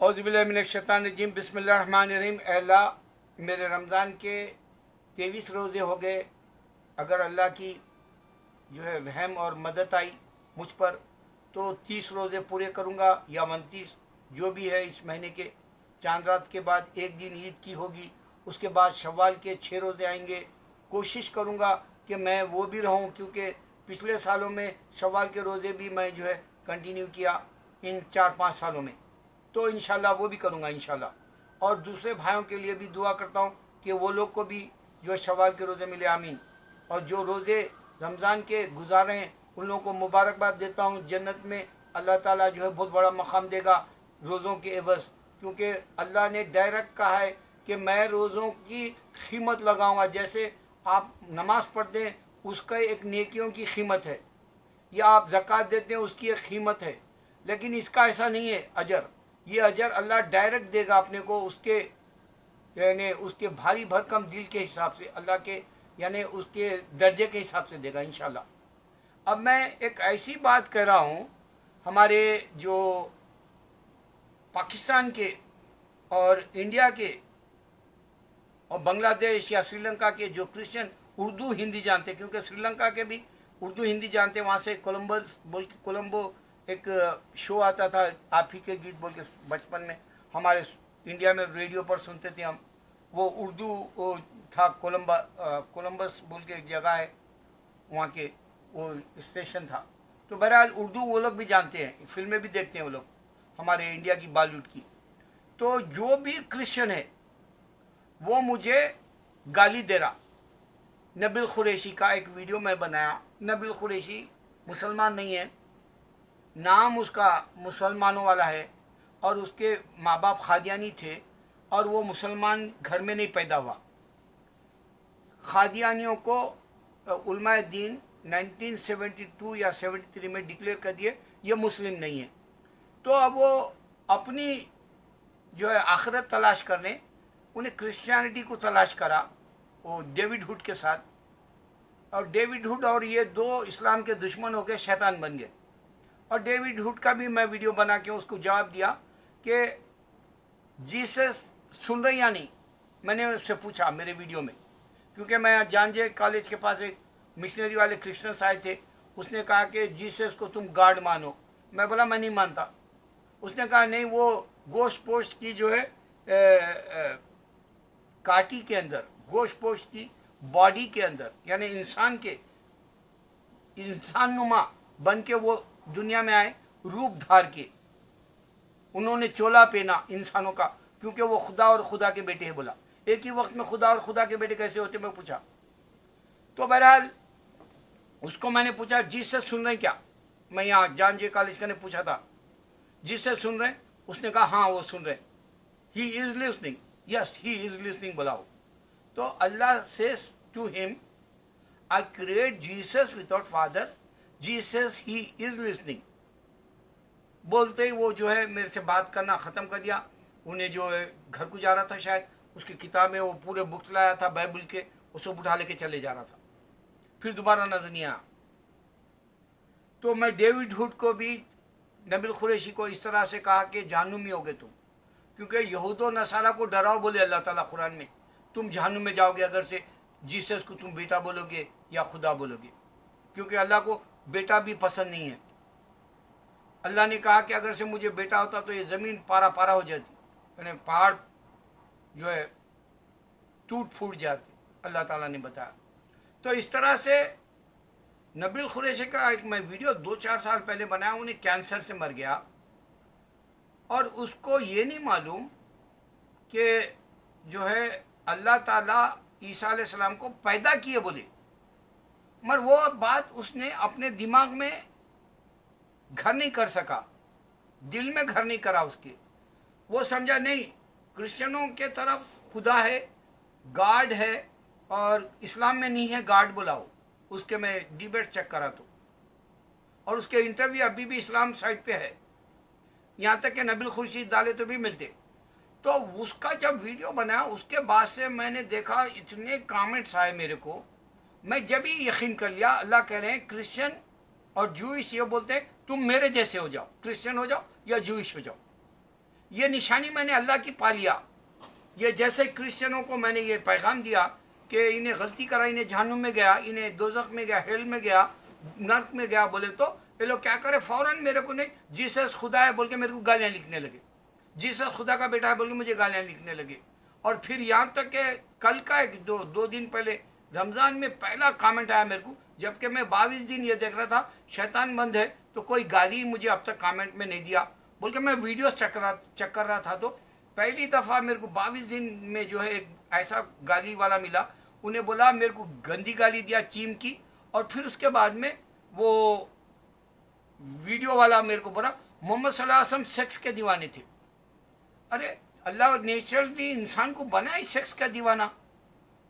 औज़ुबिल्लाहिमिनश्शैतानिर्रजीम बिस्मिल्लाहिर्रहमानिर्रहीम। अल्लाह, मेरे रमज़ान के 23 रोज़े हो गए। अगर अल्लाह की जो है रहम और मदद आई मुझ पर तो 30 रोज़े पूरे करूँगा या 29, जो भी है। इस महीने के चांद रात के बाद एक दिन ईद की होगी, उसके बाद शव्वाल के 6 रोज़े आएंगे। कोशिश करूँगा कि मैं वो भी रहूँ, क्योंकि पिछले सालों में शव्वाल के रोज़े भी मैं जो है कंटिन्यू किया इन 4-5 सालों में। तो इंशाल्लाह वो भी करूँगा इंशाल्लाह। और दूसरे भाइयों के लिए भी दुआ करता हूँ कि वो लोग को भी जो शव्वाल के रोज़े मिले, आमीन। और जो रोज़े रमज़ान के गुजारे हैं उन लोगों को मुबारकबाद देता हूँ। जन्नत में अल्लाह ताला जो है बहुत बड़ा मकाम देगा रोज़ों के एवज़, क्योंकि अल्लाह ने डायरेक्ट कहा है कि मैं रोज़ों की कीमत लगाऊंगा। जैसे आप नमाज़ पढ़ते हैं उसका एक नेकियों की कीमत है, या आप ज़कात देते हैं उसकी एक कीमत है, लेकिन इसका ऐसा नहीं है अजर। ये अजर अल्लाह डायरेक्ट देगा अपने को, उसके यानी उसके भारी भरकम दिल के हिसाब से, अल्लाह के यानी उसके दर्जे के हिसाब से देगा इंशाल्लाह। अब मैं एक ऐसी बात कह रहा हूँ, हमारे जो पाकिस्तान के और इंडिया के और बांग्लादेश या श्रीलंका के जो क्रिश्चियन उर्दू हिंदी जानते, क्योंकि श्रीलंका के भी उर्दू हिंदी जानते, वहाँ से कोलंबो एक शो आता था, आप ही के गीत बोल के, बचपन में हमारे इंडिया में रेडियो पर सुनते थे हम। वो उर्दू वो था, कोलंबस बोल के एक जगह है, वहाँ के वो स्टेशन था। तो बहरहाल उर्दू वो लोग भी जानते हैं, फिल्में भी देखते हैं वो लोग, हमारे इंडिया की बॉलीवुड की। तो जो भी क्रिश्चियन है वो मुझे गाली दे रहा। नबील कुरैशी का एक वीडियो मैं बनाया। नबील कुरैशी मुसलमान नहीं है, नाम उसका मुसलमानों वाला है, और उसके माँ बाप खादियानी थे, और वो मुसलमान घर में नहीं पैदा हुआ। खादियानियों को उलमाए दीन 1972 या 73 में डिक्लेयर कर दिए ये मुस्लिम नहीं है। तो अब वो अपनी जो है आखिरत तलाश करने उन्हें क्रिश्चियनिटी को तलाश करा, वो डेविड हुड के साथ। और डेविड हुड और ये दो इस्लाम के दुश्मन हो गए, शैतान बन गए। और डेविड हुड का भी मैं वीडियो बना के उसको जवाब दिया कि जीसस सुन रहे या नहीं। मैंने उससे पूछा मेरे वीडियो में, क्योंकि मैं जानजे कॉलेज के पास एक मिशनरी वाले क्रिश्चियंस आए थे। उसने कहा कि जीसस को तुम गॉड मानो। मैं बोला मैं नहीं मानता। उसने कहा नहीं, वो गोश्त पोस्ट की जो है काटी के अंदर, गोश्त पोस्ट की बॉडी के अंदर, यानी इंसान नुमा बन के वो दुनिया में आए, रूप धार के। उन्होंने चोला पहना इंसानों का, क्योंकि वो खुदा और खुदा के बेटे हैं। बोला एक ही वक्त में खुदा और खुदा के बेटे कैसे होते, मैं पूछा। तो बहरहाल उसको मैंने पूछा जीसस सुन रहे क्या। मैं यहाँ जॉन जे कॉलेज का ने पूछा था, जीसस सुन रहे? उसने कहा हाँ वो सुन रहे। He is listening, yes he is listening. बोलाओ तो Allah says to him, I create Jesus without father, Jesus he is listening. बोलते ही वो जो है मेरे से बात करना ख़त्म कर दिया। उन्हें जो है घर को जा रहा था, शायद उसकी किताबें वो पूरे बुक्स लाया था बाइबल के, उसको उठा लेके चले जा रहा था, फिर दोबारा नजर नहीं आया। तो मैं डेविड हुड को भी, नबील कुरैशी को इस तरह से कहा कि जहन्नुमी हो गए तुम, क्योंकि यहूद और नसारा को डराओ बोले अल्लाह ताला कुरान में, तुम जहन्नुम में जाओगे अगर से जीसस को तुम बेटा बोलोगे या खुदा बोलोगे, क्योंकि अल्लाह को बेटा भी पसंद नहीं है। अल्लाह ने कहा कि अगर से मुझे बेटा होता तो ये ज़मीन पारा पारा हो जाती, यानी पहाड़ जो है टूट फूट जाते, अल्लाह ताला ने बताया। तो इस तरह से नबील कुरैशी का एक मैं वीडियो 2-4 साल पहले बनाया। उन्हें कैंसर से मर गया, और उसको ये नहीं मालूम कि जो है अल्लाह ताला ईसा अलैहिस्सलाम को पैदा किए बोले, मगर वो बात उसने अपने दिमाग में घर नहीं कर सका, दिल में घर नहीं करा उसके। वो समझा नहीं क्रिश्चियनों के तरफ खुदा है, गॉड है, और इस्लाम में नहीं है गॉड। बुलाओ उसके मैं डिबेट चेक करा तो, और उसके इंटरव्यू अभी भी इस्लाम साइट पे है, यहाँ तक कि नबील कुरैशी डाले तो भी मिलते। तो उसका जब वीडियो बना उसके बाद से मैंने देखा इतने कमेंट्स आए मेरे को, मैं जब ही यकीन कर लिया। अल्लाह कह रहे हैं क्रिश्चियन और जूइश ये बोलते हैं तुम मेरे जैसे हो जाओ, क्रिश्चियन हो जाओ या जूइश हो जाओ। ये निशानी मैंने अल्लाह की पा लिया। ये जैसे क्रिश्चियनों को मैंने ये पैगाम दिया कि इन्हें गलती करा, इन्हें जहन्नुम में गया, इन्हें दोजख में गया, हेल में गया, नर्क में गया बोले तो ये लोग क्या करे, फौरन मेरे को नहीं जीसस खुदा है बोल के मेरे को गालियाँ लिखने लगे, जीसस खुदा का बेटा है बोल के मुझे गालियाँ लिखने लगे। और फिर यहाँ तक कि कल का एक दो दिन पहले रमज़ान में पहला कमेंट आया मेरे को, जबकि मैं 22 दिन ये देख रहा था शैतान बंद है, तो कोई गाली मुझे अब तक कमेंट में नहीं दिया बोल के मैं वीडियो चेक कर रहा था। तो पहली दफ़ा मेरे को 22 दिन में जो है एक ऐसा गाली वाला मिला, उन्हें बोला मेरे को गंदी गाली दिया चीम की, और फिर उसके बाद में वो वीडियो वाला मेरे को बोला मोहम्मद सल्लल्लाहु अलैहि वसल्लम सेक्स के दीवाने थे। अरे अल्लाह नेचुरली इंसान को बनाए सेक्स का दीवाना,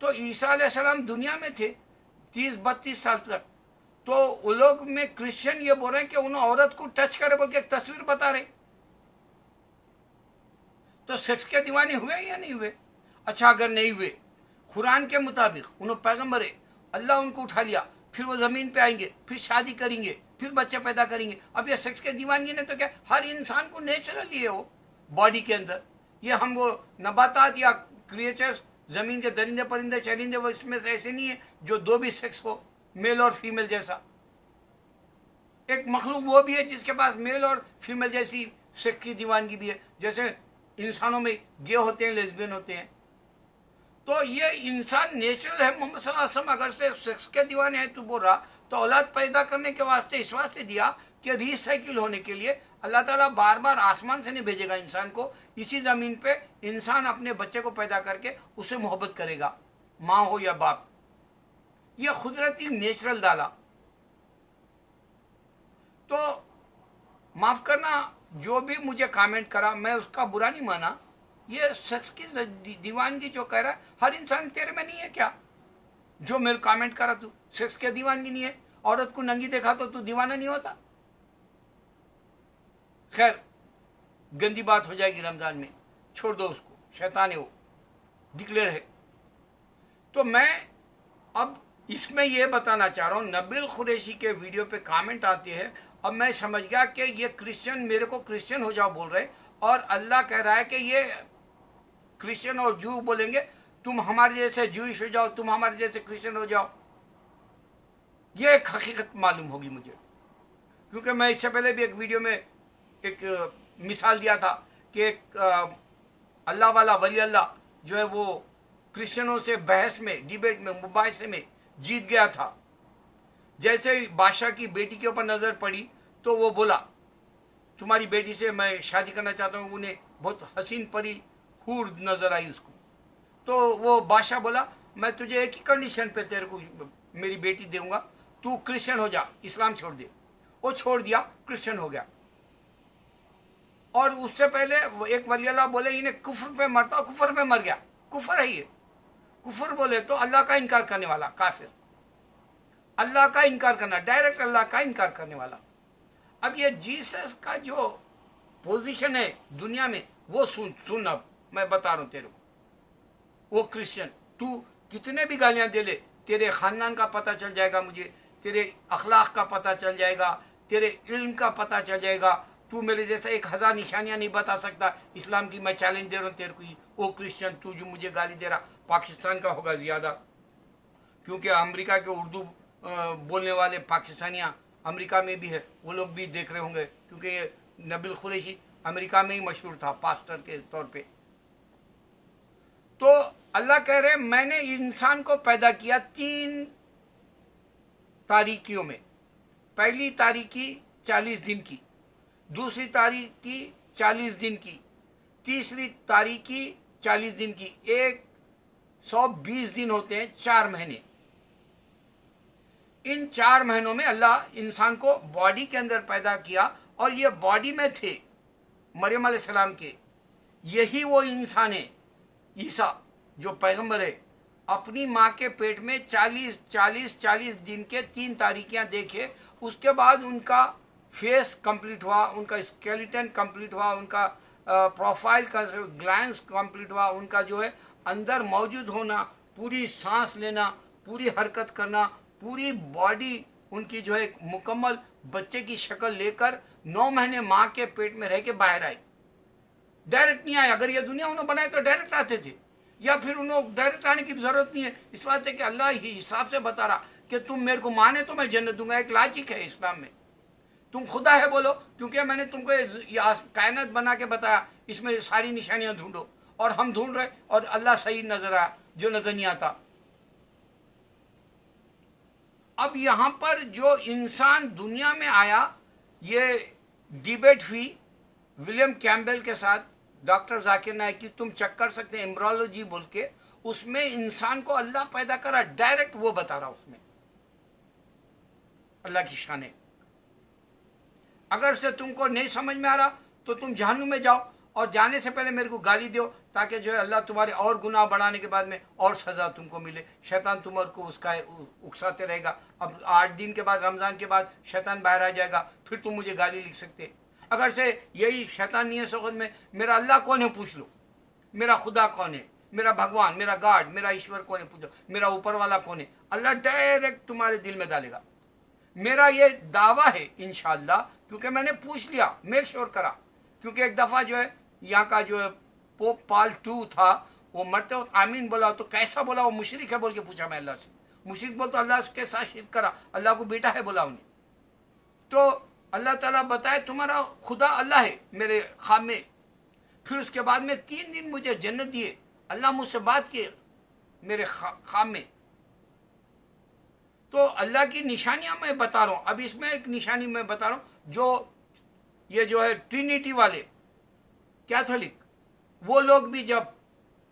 तो ईसा अलैहिस्सलाम दुनिया में थे 30-32 साल तक, तो वो लोग में क्रिश्चियन ये बोल रहे हैं कि उन्हें औरत को टच करे बोल के एक तस्वीर बता रहे, तो सेक्स के दीवाने हुए या नहीं हुए? अच्छा अगर नहीं हुए, कुरान के मुताबिक उन्होंने पैगंबर है, अल्लाह उनको उठा लिया, फिर वो ज़मीन पे आएंगे, फिर शादी करेंगे, फिर बच्चे पैदा करेंगे। अब ये सेक्स के दीवानगी ने तो क्या, हर इंसान को नेचुरली है वो बॉडी के अंदर। ये हम वो नबातात या क्रिएचर्स ज़मीन के दरिंदे परिंदे चरिंदे वो इसमें से ऐसे नहीं है जो दो भी सेक्स हो, मेल और फीमेल जैसा। एक मखलूक वो भी है जिसके पास मेल और फीमेल जैसी सेक्स की दीवानगी भी है, जैसे इंसानों में गे होते हैं, लेस्बियन होते हैं। तो ये इंसान नेचुरल है। मोहम्मद सल्लल्लाहु अलैहि वसल्लम अगर से सेक्स के दीवाने हैं तो बोल रहा, तो औलाद पैदा करने के वास्ते इस वास्ते दिया कि रिसाइकिल होने के लिए अल्लाह ताला बार बार आसमान से नहीं भेजेगा इंसान को, इसी ज़मीन पे इंसान अपने बच्चे को पैदा करके उससे मोहब्बत करेगा, माँ हो या बाप। ये कुदरती नेचुरल डाला। तो माफ़ करना, जो भी मुझे कमेंट करा मैं उसका बुरा नहीं माना। ये सेक्स की दीवानगी जो कह रहा है, हर इंसान तेरे में नहीं है क्या? जो मेरे कमेंट करा तू सेक्स की दीवानगी नहीं है, औरत को नंगी देखा तो तू दीवाना नहीं होता? खैर गंदी बात हो जाएगी रमज़ान में, छोड़ दो उसको, शैतान है वो, डिक्लेयर है। तो मैं अब इसमें यह बताना चाह रहा हूँ, नबील कुरैशी के वीडियो पे कमेंट आते हैं, अब मैं समझ गया कि ये क्रिश्चियन मेरे को क्रिश्चियन हो जाओ बोल रहे, और अल्लाह कह रहा है कि ये क्रिश्चियन और जू बोलेंगे तुम हमारे जैसे जूइश हो जाओ, तुम हमारे जैसे क्रिश्चियन हो जाओ। ये एक हकीकत मालूम होगी मुझे, क्योंकि मैं इससे पहले भी एक वीडियो में एक मिसाल दिया था कि एक अल्लाह वाला वली अल्लाह जो है वो क्रिश्चियनों से बहस में, डिबेट में, मुबाहिसे में जीत गया था। जैसे ही बादशाह की बेटी के ऊपर नज़र पड़ी तो वो बोला तुम्हारी बेटी से मैं शादी करना चाहता हूँ। उन्हें बहुत हसीन परी हूर नज़र आई उसको। तो वो बादशाह बोला मैं तुझे एक ही कंडीशन पे तेरे को मेरी बेटी दूंगा, तू क्रिश्चियन हो जा, इस्लाम छोड़ दे। वो छोड़ दिया, क्रिश्चियन हो गया। और उससे पहले एक वली अल्लाह बोले इन्हें कुफर पे मरता, कुफर पे मर गया। कुफर है ये, कुफर बोले तो अल्लाह का इनकार करने वाला काफिर, अल्लाह का इनकार करना, डायरेक्ट अल्लाह का इनकार करने वाला। अब ये जीसस का जो पोजीशन है दुनिया में वो सुन अब मैं बता रहा हूँ तेरे को। वो क्रिश्चियन, तू कितने भी गालियाँ दे ले, तेरे ख़ानदान का पता चल जाएगा मुझे, तेरे अखलाक का पता चल जाएगा, तेरे इल्म का पता चल जाएगा। तू मेरे जैसा 1000 निशानियाँ नहीं बता सकता इस्लाम की। मैं चैलेंज दे रहा हूँ तेरे को ही। वो क्रिश्चियन तू जो मुझे गाली दे रहा, पाकिस्तान का होगा ज़्यादा, क्योंकि अमेरिका के उर्दू बोलने वाले पाकिस्तानियाँ अमेरिका में भी है, वो लोग भी देख रहे होंगे, क्योंकि ये नबील कुरैशी अमेरिका में ही मशहूर था पास्टर के तौर पे। तो अल्लाह कह रहे मैंने इंसान को पैदा किया 3 तारीकियों में। पहली तारीकी 40 दिन की, दूसरी तारीकी 40 दिन की, तीसरी तारीकी 40 दिन की। 120 दिन होते हैं, 4 महीने। इन 4 महीनों में अल्लाह इंसान को बॉडी के अंदर पैदा किया, और ये बॉडी में थे मरियम अलैहिस्सलाम के। यही वो इंसान है ईसा जो पैगंबर है। अपनी माँ के पेट में 40 दिन के 3 तारीखियाँ देखे, उसके बाद उनका फेस कंप्लीट हुआ, उनका स्केलेटन कंप्लीट हुआ, उनका प्रोफाइल का ग्लैंस कंप्लीट हुआ, उनका जो है अंदर मौजूद होना, पूरी सांस लेना, पूरी हरकत करना, पूरी बॉडी उनकी जो है मुकम्मल बच्चे की शक्ल लेकर 9 महीने माँ के पेट में रह के बाहर आई। डायरेक्ट नहीं आए। अगर ये दुनिया उन्होंने बनाई तो डायरेक्ट आते थे, या फिर उन्होंने डायरेक्ट आने की जरूरत नहीं है। इस बात है कि अल्लाह ही हिसाब से बता रहा कि तुम मेरे को माने तो मैं जन्नत दूंगा। एक लॉजिक है इस्लाम में। तुम खुदा है बोलो, क्योंकि मैंने तुमको ये कायनात बना के बताया, इसमें सारी निशानियां ढूंढो, और हम ढूंढ रहे और अल्लाह सही नजर आया जो नजर नहीं आता। अब यहां पर जो इंसान दुनिया में आया, ये डिबेट हुई विलियम कैम्पबेल के साथ, डॉक्टर जाकिर नाइक की, तुम चेक कर सकते हैं एम्ब्रोलॉजी बोल के, उसमें इंसान को अल्लाह पैदा करा, डायरेक्ट वो बता रहा उसमें अल्लाह की शान है। अगर से तुमको नहीं समझ में आ रहा तो तुम जहन्नुम में जाओ, और जाने से पहले मेरे को गाली दो, ताकि जो है अल्लाह तुम्हारे और गुनाह बढ़ाने के बाद में और सज़ा तुमको मिले। शैतान तुम्हारे को उसका उकसाते रहेगा। अब 8 दिन के बाद, रमज़ान के बाद शैतान बाहर आ जाएगा, फिर तुम मुझे गाली लिख सकते। अगर से यही शैतान नहीं है सोगत में, मेरा अल्लाह कौन है पूछ लो, मेरा खुदा कौन है, मेरा भगवान, मेरा गॉड, मेरा ईश्वर कौन है पूछो, मेरा ऊपर वाला कौन है, अल्लाह डायरेक्ट तुम्हारे दिल में डालेगा। मेरा ये दावा है इंशाअल्लाह, क्योंकि मैंने पूछ लिया, मेक श्योर करा। क्योंकि एक दफ़ा जो है यहाँ का जो है पोप पाल II था, वो मरते वक्त आमीन बोला, तो कैसा बोला, वो मुशरिक है बोल के पूछा मैं अल्लाह से। मुशरिक बोल तो अल्लाह के साथ शिरक करा, अल्लाह को बेटा है बोला उन्हें। तो अल्लाह ताला बताए तुम्हारा खुदा अल्लाह है मेरे ख्वाब में। फिर उसके बाद में 3 दिन मुझे जन्नत दिए, अल्लाह मुझसे बात किए मेरे ख्वाब में। तो अल्लाह की निशानियां मैं बता रहा हूँ। अब इसमें एक निशानी मैं बता रहा हूँ, जो ये जो है ट्रिनिटी वाले कैथोलिक, वो लोग भी जब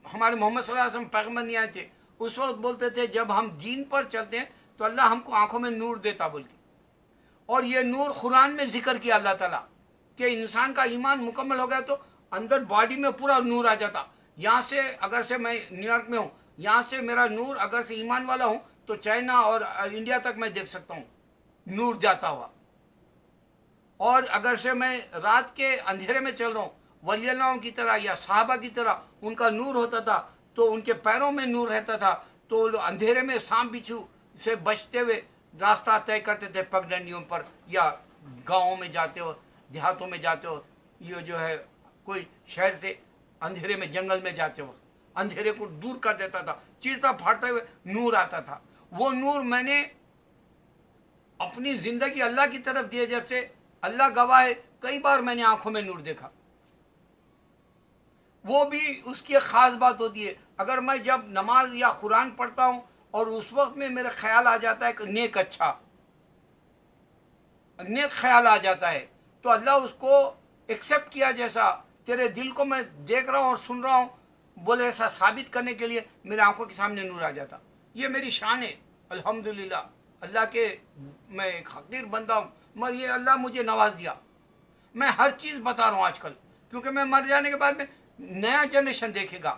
हमारे मोहम्मद सल्लल्लाहु अलैहि वसल्लम पैगंबर नहीं आए थे, उस वक्त बोलते थे जब हम दीन पर चलते हैं तो अल्लाह हमको आंखों में नूर देता बोल के। और ये नूर कुरान में जिक्र किया अल्लाह ताला कि इंसान का ईमान मुकम्मल हो गया तो अंदर बॉडी में पूरा नूर आ जाता। यहाँ से अगर से मैं न्यूयॉर्क में हूँ, यहाँ से मेरा नूर अगर से ईमान वाला हूँ तो चाइना और इंडिया तक मैं देख सकता हूँ नूर जाता हुआ। और अगर से मैं रात के अंधेरे में चल रहा हूँ, वली अल्लाह की तरह या साहबा की तरह उनका नूर होता था, तो उनके पैरों में नूर रहता था, तो अंधेरे में सांप बिच्छू से बचते हुए रास्ता तय करते थे पगडंडियों पर, या गाँवों में जाते हो, देहातों में जाते हो, ये जो है कोई शहर से अंधेरे में जंगल में जाते हो, अंधेरे को दूर कर देता था, चीरता फाड़ते हुए नूर आता था। वो नूर मैंने अपनी जिंदगी अल्लाह की तरफ दिए, जब से अल्लाह गवाह है, कई बार मैंने आंखों में नूर देखा। वो भी उसकी एक खास बात होती है, अगर मैं जब नमाज या कुरान पढ़ता हूँ और उस वक्त में मेरा ख्याल आ जाता है कि नेक, अच्छा नेक ख्याल आ जाता है, तो अल्लाह उसको एक्सेप्ट किया, जैसा तेरे दिल को मैं देख रहा हूँ और सुन रहा हूँ बोले, ऐसा साबित करने के लिए मेरे आंखों के सामने नूर आ जाता। ये मेरी शान है अल्हम्दुलिल्लाह, अल्लाह के मैं एक हकीर बंदा हूँ, मगर ये अल्लाह मुझे नवाज दिया। मैं हर चीज़ बता रहा हूँ आजकल, क्योंकि मैं मर जाने के बाद में नया जनरेशन देखेगा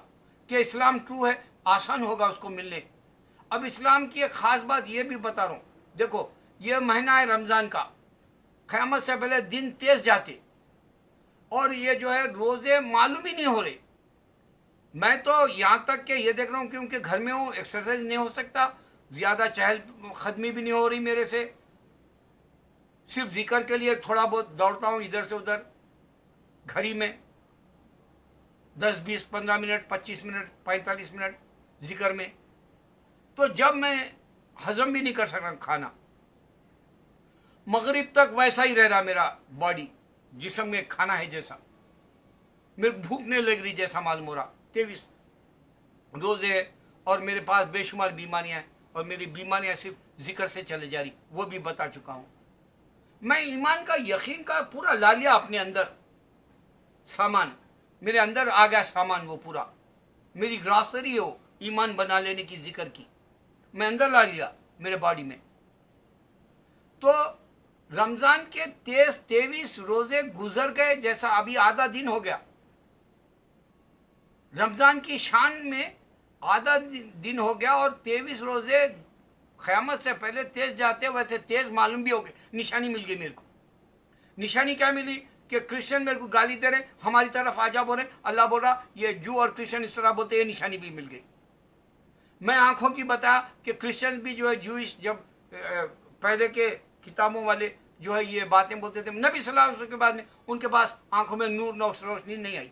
कि इस्लाम ट्रू है, आसान होगा उसको मिलने। अब इस्लाम की एक ख़ास बात ये भी बता रहा हूँ, देखो ये महीना है रमज़ान का, क़यामत से पहले दिन तेज़ जाते, और ये जो है रोज़े मालूम ही नहीं हो रहे। मैं तो यहाँ तक कि ये देख रहा हूँ, क्योंकि घर में हूँ, एक्सरसाइज नहीं हो सकता, ज़्यादा चहल ख़दमी भी नहीं हो रही मेरे से, सिर्फ जिक्र के लिए थोड़ा बहुत दौड़ता हूँ इधर से उधर घड़ी में, 10, 20, 15 मिनट, 25 मिनट, 45 मिनट जिक्र में। तो जब मैं हजम भी नहीं कर सक रहा खाना, मगरिब तक वैसा ही रह रहा मेरा बॉडी, जिस्म में खाना है जैसा, मेरे भूख नहीं लग रही जैसा मालूम हो रहा। 23 रोज़े है और मेरे पास बेशुमार बीमारियां हैं, और मेरी बीमारियां सिर्फ जिक्र से चले जा रही, वो भी बता चुका हूँ। मैं ईमान का, यकीन का पूरा ला लिया अपने अंदर, सामान मेरे अंदर आ गया, सामान वो पूरा मेरी ग्रॉसरी हो ईमान बना लेने की, जिक्र की मैं अंदर ला लिया मेरे बॉडी में। तो रमज़ान के 23 रोज़े गुजर गए, जैसा अभी आधा दिन हो गया। रमज़ान की शान में आधा दिन हो गया, और 23 रोज़े क़यामत से पहले तेज जाते, वैसे तेज मालूम भी हो गए। निशानी मिल गई मेरे को। निशानी क्या मिली कि क्रिश्चियन मेरे को गाली दे रहे, हमारी तरफ आजा बोल रहे, अल्लाह बोल रहा ये जू और क्रिश्चियन इस तरह बोलते, ये निशानी भी मिल गई। मैं आंखों की बताया कि क्रिश्चियन भी जो है जूइश, जब पहले के किताबों वाले जो है ये बातें बोलते थे, नबी सल्लल्लाहु अलैहि वसल्लम के बाद में उनके पास आंखों में नूर रोशनी नहीं आई,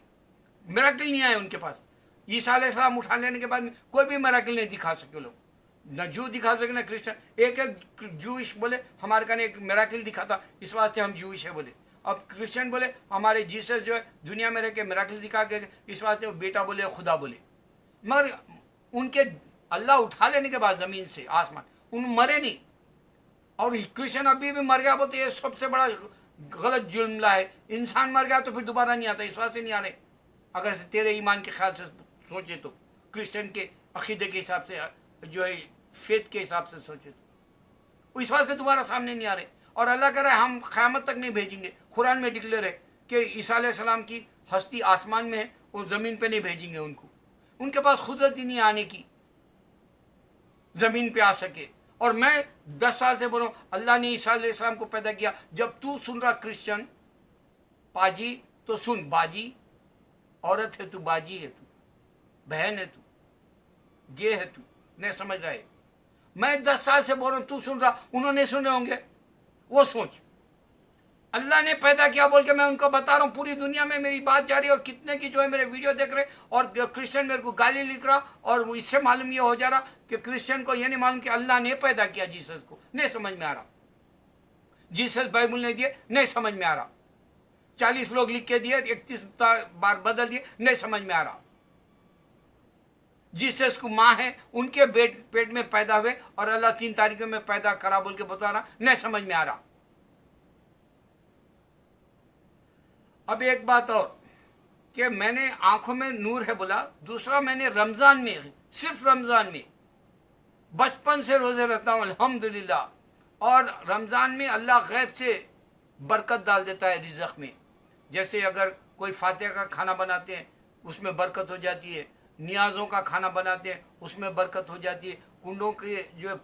मिराकिल नहीं आए उनके पास। ईसा अलैहिस्सलाम उठा लेने के बाद में कोई भी मिराकिल नहीं दिखा सके लोग, न जू दिखा सके न क्रिश्चियन। एक एक जूइश बोले हमारे कने एक मिराकिल दिखा था, इस वास्ते हम जूइश है बोले। अब क्रिश्चियन बोले हमारे जीसस जो है दुनिया में रह के मिराकिल दिखा के, इस वास्ते वो बेटा बोले, खुदा बोले। मगर उनके अल्लाह उठा लेने के बाद ज़मीन से आसमान, उन मरे नहीं। और क्रिश्चियन अभी भी मर गया बोलते, ये सबसे बड़ा गलत जुमला है। इंसान मर गया तो फिर दोबारा नहीं आता, इस वास्ते नहीं आ रहे। अगर से तेरे ईमान के ख्याल से सोचे तो, क्रिश्चियन के अकीदे के हिसाब से, जो है फेथ के हिसाब से सोचे तो, इस वास्ते दोबारा सामने नहीं आ रहे। और अल्लाह कह रहा है हम क़यामत तक नहीं भेजेंगे। कुरान में डिक्लेयर है कि ईसा अलैहिस्सलाम की हस्ती आसमान में है, वो ज़मीन पे नहीं भेजेंगे उनको। उनके पास खुदरत ही नहीं आने की, ज़मीन पे आ सके। और मैं 10 साल से बोल रहा हूँ अल्लाह ने ईसा अलैहिस्सलाम को पैदा किया। जब तू सुन रहा क्रिश्चियन पाजी, तो सुन, बाजी औरत है तू, बाजी है तू, बहन है तू, गे है तू, नहीं समझ रहा है। मैं 10 साल से बोल रहा हूँ, तू सुन रहा, उन्होंने सुने होंगे। वो सोच, अल्लाह ने पैदा किया बोल के मैं उनको बता रहा हूँ। पूरी दुनिया में मेरी बात जा रही है और कितने की जो है मेरे वीडियो देख रहे, और क्रिश्चियन मेरे को गाली लिख रहा। और इससे मालूम ये हो जा रहा कि क्रिश्चियन को ये नहीं मालूम कि अल्लाह ने पैदा किया जीसस को, नहीं समझ में आ रहा। जीसस बाइबल ने दिए, नहीं समझ में आ रहा। 40 लोग लिख के दिए, 31 बार बदल दिए, नहीं समझ में आ रहा। जीसस को माँ है, उनके पेट में पैदा हुए और अल्लाह 3 तारीखों में पैदा करा बोल के बता रहा, नहीं समझ में आ रहा। अब एक बात और कि मैंने आंखों में नूर है बोला, दूसरा मैंने रमज़ान में, सिर्फ रमज़ान में बचपन से रोज़े रहता हूँ अल्हम्दुलिल्लाह। और रमज़ान में अल्लाह गैब से बरकत डाल देता है रिज़्क़ में। जैसे अगर कोई फातिहा का खाना बनाते हैं उसमें बरकत हो जाती है, नियाज़ों का खाना बनाते हैं उसमें बरकत हो जाती है, कुंडों के जो है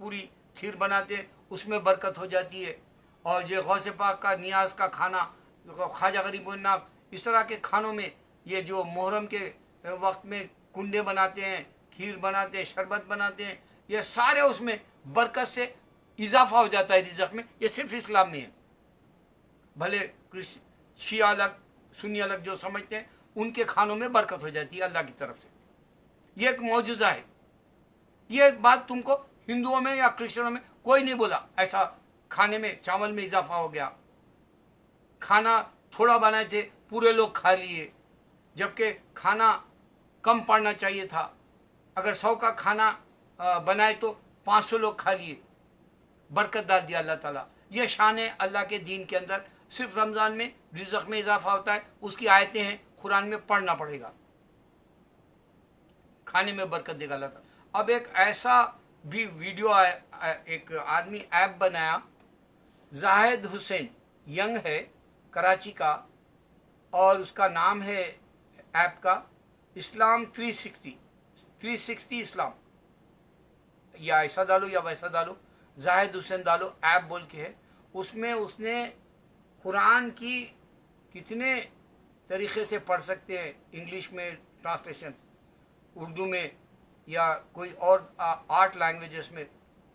पूरी खीर बनाते हैं उसमें बरकत हो जाती है। और जो गौसे पाक का नियाज़ का खाना, ख्वाजा गरीब नाम, इस तरह के खानों में, ये जो मुहर्रम के वक्त में कुंडे बनाते हैं, खीर बनाते हैं, शरबत बनाते हैं, ये सारे उसमें बरकत से इजाफा हो जाता है रिज़्क़ में। ये सिर्फ इस्लाम में है। भले शिया अलग सुन्नी अलग जो समझते हैं, उनके खानों में बरकत हो जाती है अल्लाह की तरफ से। ये एक मौजूदा है। ये बात तुमको हिंदुओं में या क्रिश्चियनों में कोई नहीं बोला ऐसा खाने में चावल में इजाफा हो गया। खाना थोड़ा बनाए थे, पूरे लोग खा लिए, जबकि खाना कम पड़ना चाहिए था। अगर 100 का खाना बनाए तो 500 लोग खा लिए, बरकत डाल दिया अल्लाह ताला। ये शान है अल्लाह के दीन के अंदर। सिर्फ रमज़ान में रिज़्क़ में इजाफा होता है, उसकी आयतें हैं कुरान में, पढ़ना पड़ेगा, खाने में बरकत देगा अल्लाह ताला। अब एक ऐसा भी वीडियो आया, एक आदमी ऐप बनाया, जाहिद हुसैन यंग है, कराची का, और उसका नाम है ऐप का इस्लाम 360 इस्लाम, या ऐसा डालो या वैसा डालो, जाहिद हुसैन डालो, ऐप बोल के है। उसमें उसने कुरान की कितने तरीक़े से पढ़ सकते हैं, इंग्लिश में ट्रांसलेशन, उर्दू में, या कोई और 8 लैंग्वेजेस में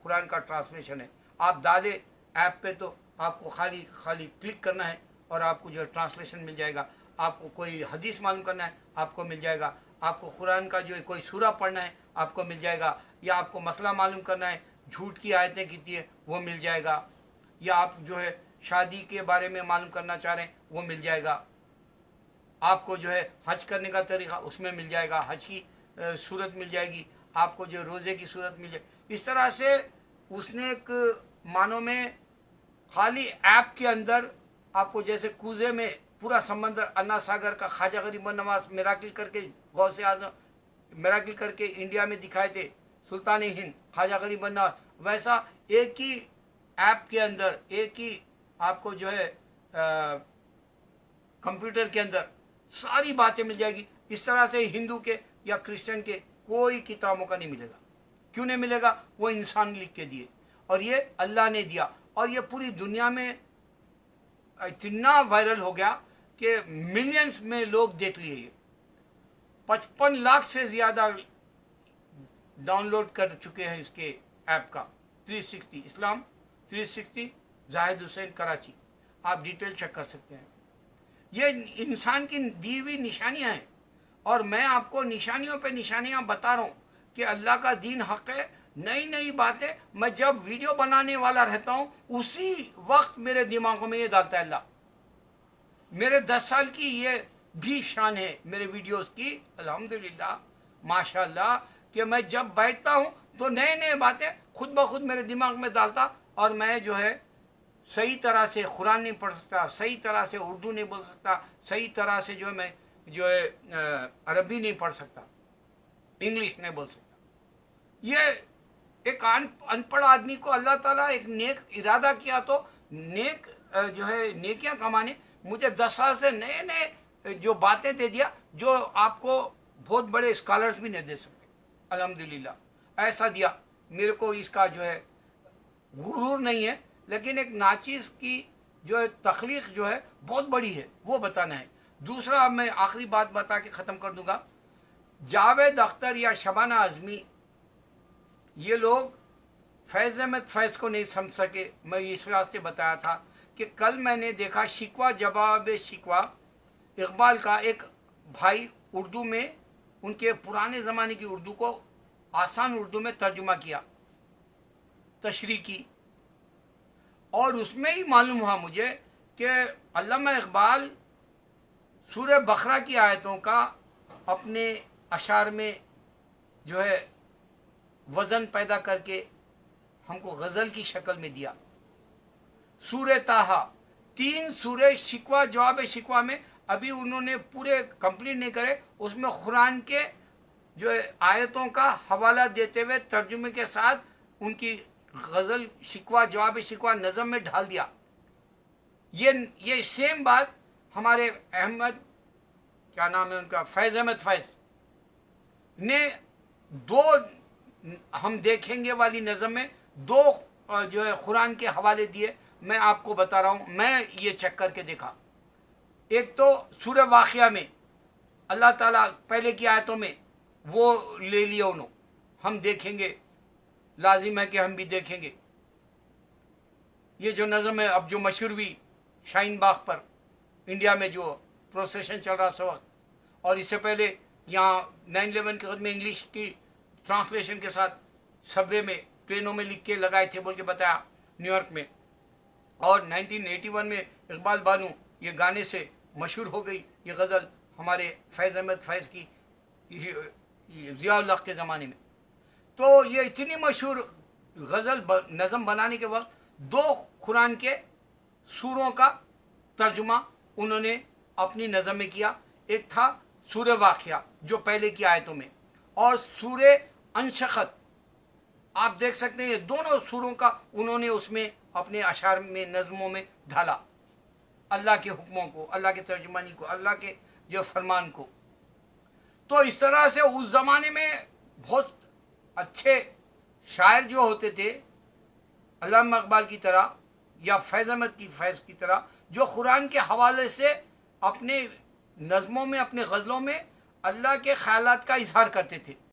कुरान का ट्रांसलेशन है। आप डाले ऐप पे तो आपको खाली क्लिक करना है और आपको जो ट्रांसलेशन मिल जाएगा। आपको कोई हदीस मालूम करना है आपको मिल जाएगा, आपको कुरान का जो कोई सूरा पढ़ना है आपको मिल जाएगा, या आपको मसला मालूम करना है, झूठ की आयतें कितनी है वो मिल जाएगा, या आप जो है शादी के बारे में मालूम करना चाह रहे हैं वो मिल जाएगा, आपको जो है हज करने का तरीक़ा उसमें मिल जाएगा, हज की सूरत मिल जाएगी, आपको जो रोज़े की सूरत मिल जाएगी। इस तरह से उसने एक मानो में खाली ऐप के अंदर आपको, जैसे कूजे में पूरा समंदर अन्ना सागर का ख्वाजा गरीब नवाज मिराकिल करके, गौसे आज़म मिराकिल करके इंडिया में दिखाए थे, सुल्तान हिंद ख्वाजा गरीब नवाज, वैसा एक ही ऐप के अंदर, एक ही आपको जो है कंप्यूटर के अंदर सारी बातें मिल जाएगी। इस तरह से हिंदू के या क्रिश्चियन के कोई किताबों का नहीं मिलेगा। क्यों नहीं मिलेगा? वो इंसान लिख के दिए और ये अल्लाह ने दिया, और ये पूरी दुनिया में इतना वायरल हो गया कि मिलियंस में लोग देख लिए। ये 55 लाख से ज़्यादा डाउनलोड कर चुके हैं इसके ऐप का। 360 इस्लाम 360 जाहिद हुसैन कराची, आप डिटेल चेक कर सकते हैं। ये इंसान की दी हुई निशानियां हैं, और मैं आपको निशानियों पे निशानियां बता रहा हूँ कि अल्लाह का दीन हक है। नई नई बातें मैं जब वीडियो बनाने वाला रहता हूँ उसी वक्त मेरे दिमागों में ये डालता है अल्लाह। मेरे 10 साल की ये भी शान है मेरे वीडियोस की, अल्हम्दुलिल्लाह माशाल्लाह, कि मैं जब बैठता हूँ तो नए नए बातें खुद ब खुद मेरे दिमाग में डालता, और मैं जो है सही तरह से कुरान नहीं पढ़ सकता, सही तरह से उर्दू नहीं बोल सकता, सही तरह से जो है मैं जो है अरबी नहीं पढ़ सकता, इंग्लिश नहीं बोल सकता। ये एक अनपढ़ आदमी को अल्लाह ताला एक नेक इरादा किया तो नेक जो है नेकियां कमाने, मुझे 10 साल से नए नए जो बातें दे दिया जो आपको बहुत बड़े स्कॉलर्स भी नहीं दे सकते। अल्हम्दुलिल्लाह ऐसा दिया मेरे को, इसका जो है गुरूर नहीं है, लेकिन एक नाचीज़ की जो है तख्लीक जो है बहुत बड़ी है, वो बताना है। दूसरा मैं आखिरी बात बता के ख़त्म कर दूंगा। जावेद अख्तर या शबाना आज़मी, ये लोग फैज़ अहमद फैज़ को नहीं समझ सके। मैं इस वास्ते बताया था कि कल मैंने देखा शिकवा जवाब शिकवा इकबाल का एक भाई उर्दू में उनके पुराने ज़माने की उर्दू को आसान उर्दू में तर्जुमा किया, तशरीह की, और उसमें ही मालूम हुआ मुझे कि अल्लामा इकबाल सूरह बकरा की आयतों का अपने अशार में जो है वज़न पैदा करके हमको गज़ल की शक्ल में दिया। सूरह ताहा, 3 सूरह शिकवा जवाब शिकवा में अभी उन्होंने पूरे कंप्लीट नहीं करे, उसमें कुरान के जो है आयतों का हवाला देते हुए तर्जुमे के साथ उनकी गज़ल शिकवा जवाब शिकवा नज़म में ढाल दिया। ये सेम बात हमारे अहमद, क्या नाम है उनका, फैज़ अहमद फैज़ ने 2 हम देखेंगे वाली नज़म में 2 जो है कुरान के हवाले दिए। मैं आपको बता रहा हूँ, मैं ये चेक करके देखा। एक तो सूरह वाक़िया में अल्लाह ताला पहले की आयतों में वो ले लिया उन्होंने, हम देखेंगे, लाजिम है कि हम भी देखेंगे। ये जो नज़म है अब जो मशहूर हुई शाहीन बाग पर, इंडिया में जो प्रोसेशन चल रहा उस वक्त, और इससे पहले यहाँ 9/11 के वक्त में इंग्लिश की ट्रांसलेशन के साथ सबवे में ट्रेनों में लिख के लगाए थे बोल के बताया न्यूयॉर्क में। और 1981 में इकबाल बानू ये गाने से मशहूर हो गई ये गज़ल हमारे फैज़ अहमद फैज़ की ज़ियाउल हक़ के ज़माने में। तो ये इतनी मशहूर गज़ल नज़म बनाने के वक्त 2 कुरान के सूरों का तर्जुमा उन्होंने अपनी नज़म में किया। एक था सूरह वाक़िया जो पहले की आयतों में, और सूरह अनशक़त, आप देख सकते हैं ये दोनों सूरों का उन्होंने उसमें अपने अशार में नज़मों में ढाला, अल्लाह के हुक्मों को, अल्लाह के तर्जुमानी को, अल्लाह के जो फरमान को। तो इस तरह से उस ज़माने में बहुत अच्छे शायर जो होते थे अल्लामा इकबाल की तरह या फैज़ अहमद की फैज़ की तरह, जो कुरान के हवाले से अपने नज़मों में, अपने गज़लों में अल्लाह के ख़यालात का इजहार करते थे।